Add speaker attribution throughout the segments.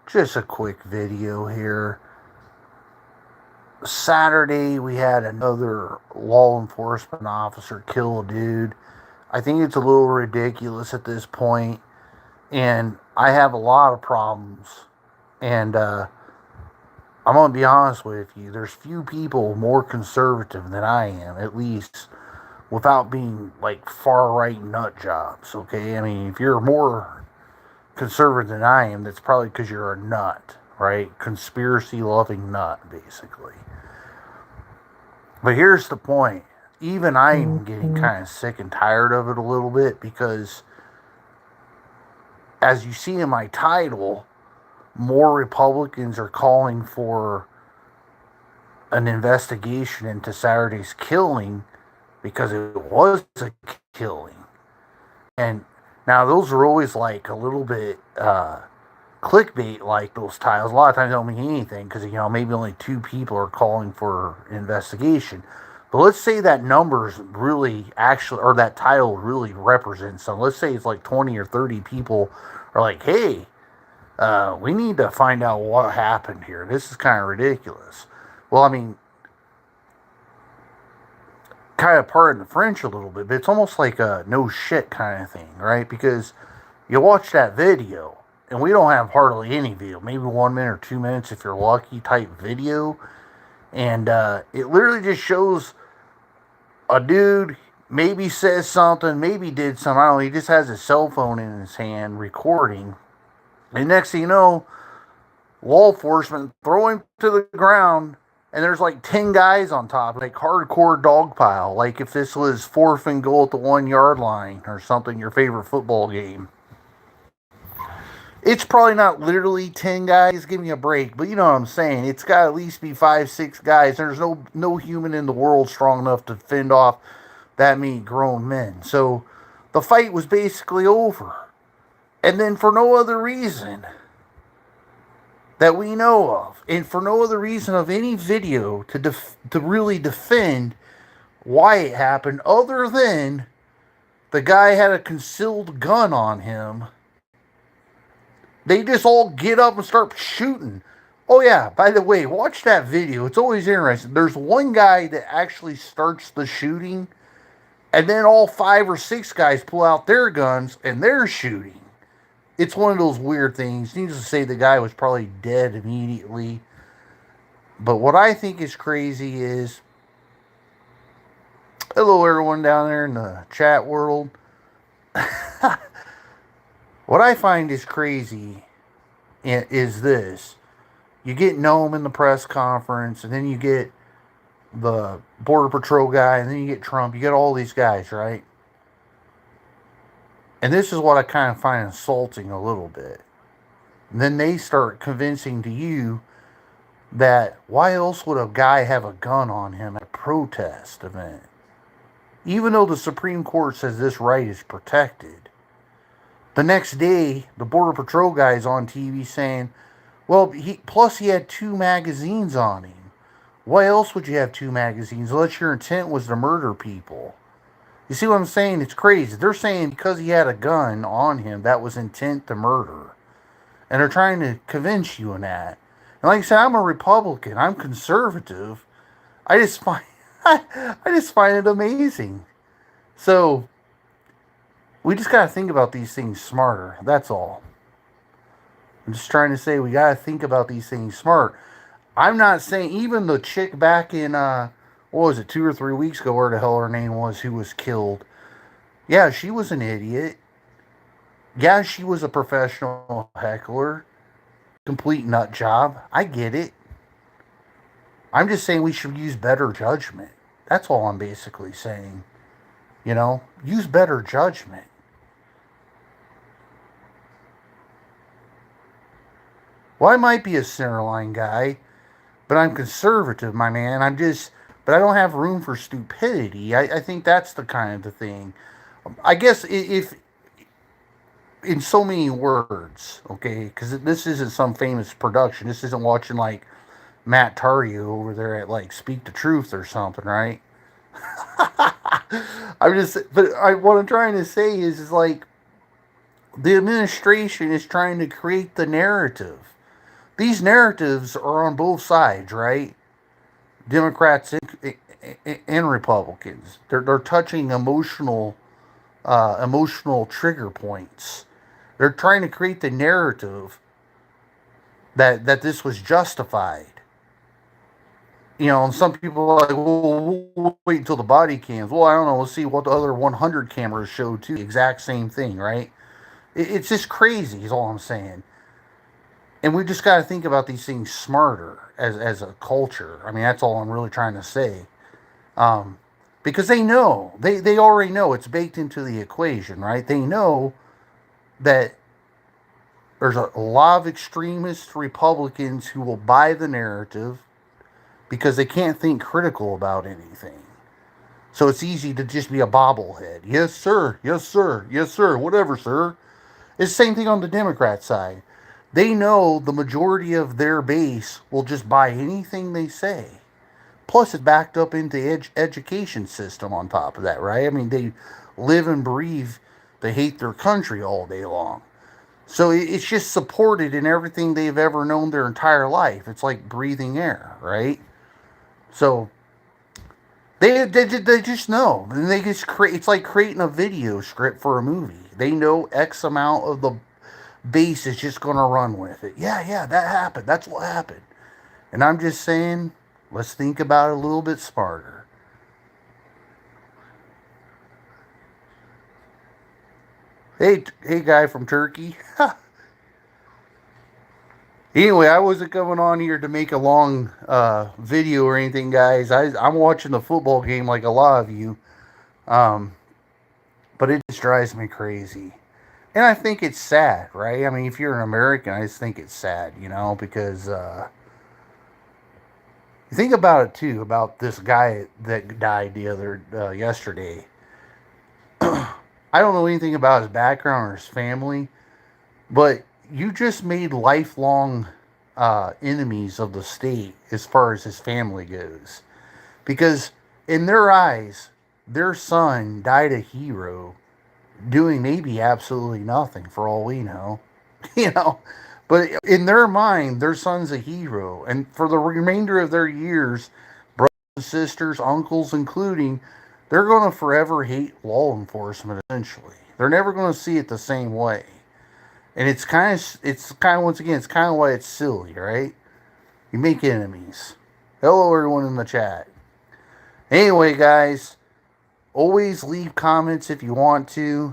Speaker 1: Just a quick video here. Saturday, we had another law enforcement officer kill a dude. I think it's a little ridiculous at this point, and I have a lot of problems. And I'm gonna be honest with you. There's few people more conservative than I am, at least without being like far right nut jobs. Okay, I mean, if you're more conservative than I am, that's probably because you're a nut, right? Conspiracy loving nut, basically. But here's the point. Even I'm getting kind of sick and tired of it a little bit because, as you see in my title, more Republicans are calling for an investigation into Saturday's killing because it was a killing. And now those are always like a little bit clickbait, like those titles. A lot of times don't mean anything because, maybe only two people are calling for investigation. But let's say that numbers really actually, or that title really represents some. Let's say it's like 20 or 30 people are like, hey, we need to find out what happened here. This is kind of ridiculous. Well, I mean, kind of pardon the French a little bit, but it's almost like a no shit kind of thing, right? Because you watch that video, and we don't have hardly any video, maybe 1 minute or 2 minutes if you're lucky type video, and it literally just shows a dude maybe says something, maybe did something, I don't know, he just has his cell phone in his hand recording, and next thing you know, law enforcement throw him to the ground, and there's like 10 guys on top, like hardcore dog pile, like if this was 4th and goal at the 1 yard line or something, your favorite football game. It's probably not literally 10 guys, give me a break, but you know what I'm saying. It's got to at least be 5, 6 guys. There's no human in the world strong enough to fend off that many grown men. So the fight was basically over. And then for no other reason that we know of, and for no other reason of any video to really defend why it happened, other than the guy had a concealed gun on him, they just all get up and start shooting. Oh yeah, by the way, watch that video. It's always interesting. There's one guy that actually starts the shooting, and then all 5 or 6 guys pull out their guns and they're shooting. It's one of those weird things. Needless to say, the guy was probably dead immediately. But what I think is crazy is, hello everyone down there in the chat world. What I find is crazy is this. You get Noam in the press conference, and then you get the Border Patrol guy, and then you get Trump. You get all these guys, right? And this is what I kind of find insulting a little bit. And then they start convincing to you that why else would a guy have a gun on him at a protest event? Even though the Supreme Court says this right is protected. The next day, the Border Patrol guy is on TV saying, well, he had 2 magazines on him. Why else would you have 2 magazines unless your intent was to murder people? You see what I'm saying? It's crazy. They're saying because he had a gun on him, that was intent to murder. And they're trying to convince you in that. And like I said, I'm a Republican. I'm conservative. I just find it amazing. So we just gotta think about these things smarter. That's all. I'm just trying to say we gotta think about these things smart. I'm not saying even the chick back in what was it, 2 or 3 weeks ago, where the hell her name was, who was killed. Yeah, she was an idiot. Yeah, she was a professional heckler. Complete nut job. I get it. I'm just saying we should use better judgment. That's all I'm basically saying. Use better judgment. Well, I might be a centerline guy, but I'm conservative, my man. But I don't have room for stupidity. I think that's the kind of the thing. I guess if in so many words, okay, because this isn't some famous production. This isn't watching like Matt Tario over there at like Speak the Truth or something, right? What I'm trying to say is like the administration is trying to create the narrative. these narratives are on both sides, right? Democrats and Republicans. They're touching emotional trigger points. They're trying to create the narrative that this was justified. And some people are like, well, we'll wait until the body cams. Well, I don't know. Let's see what the other 100 cameras show too. The exact same thing, right? It's just crazy, is all I'm saying. And we just got to think about these things smarter as a culture. I mean, that's all I'm really trying to say. Um, because they already know it's baked into the equation, right? They know that there's a lot of extremist Republicans who will buy the narrative because they can't think critical about anything. So it's easy to just be a bobblehead. Yes, sir. Yes, sir. Yes, sir. Whatever, sir. It's the same thing on the Democrat side. They know the majority of their base will just buy anything they say. Plus, it's backed up into education system on top of that, right? I mean, they live and breathe. They hate their country all day long. So it's just supported in everything they've ever known their entire life. It's like breathing air, right? So they just know, and they just create. It's like creating a video script for a movie. They know X amount of the base is just going to run with it. Yeah, that happened. That's what happened. And I'm just saying, let's think about it a little bit smarter. Hey, guy from Turkey. Anyway, I wasn't coming on here to make a long video or anything, guys. I'm watching the football game like a lot of you, um, but it just drives me crazy. And I think it's sad, right? I mean, if you're an American, I just think it's sad, because you think about it too, about this guy that died yesterday. I don't know anything about his background or his family, but you just made lifelong enemies of the state as far as his family goes. Because in their eyes, their son died a hero doing maybe absolutely nothing for all we know. you know. But in their mind, their son's a hero. And for the remainder of their years, brothers and sisters, uncles including, they're going to forever hate law enforcement eventually. They're never going to see it the same way. And once again, it's kind of why it's silly, right? You make enemies. Hello, everyone in the chat. Anyway, guys, always leave comments if you want to.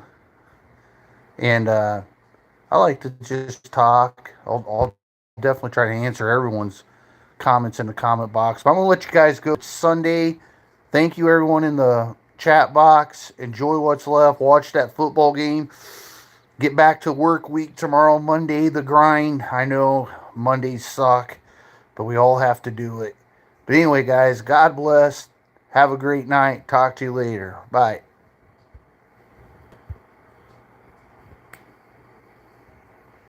Speaker 1: And I like to just talk. I'll definitely try to answer everyone's comments in the comment box. But I'm going to let you guys go. It's Sunday. Thank you, everyone in the chat box. Enjoy what's left. Watch that football game. Get back to work week tomorrow, Monday, the grind. I know Mondays suck, but we all have to do it. But anyway, guys, God bless. Have a great night. Talk to you later. Bye.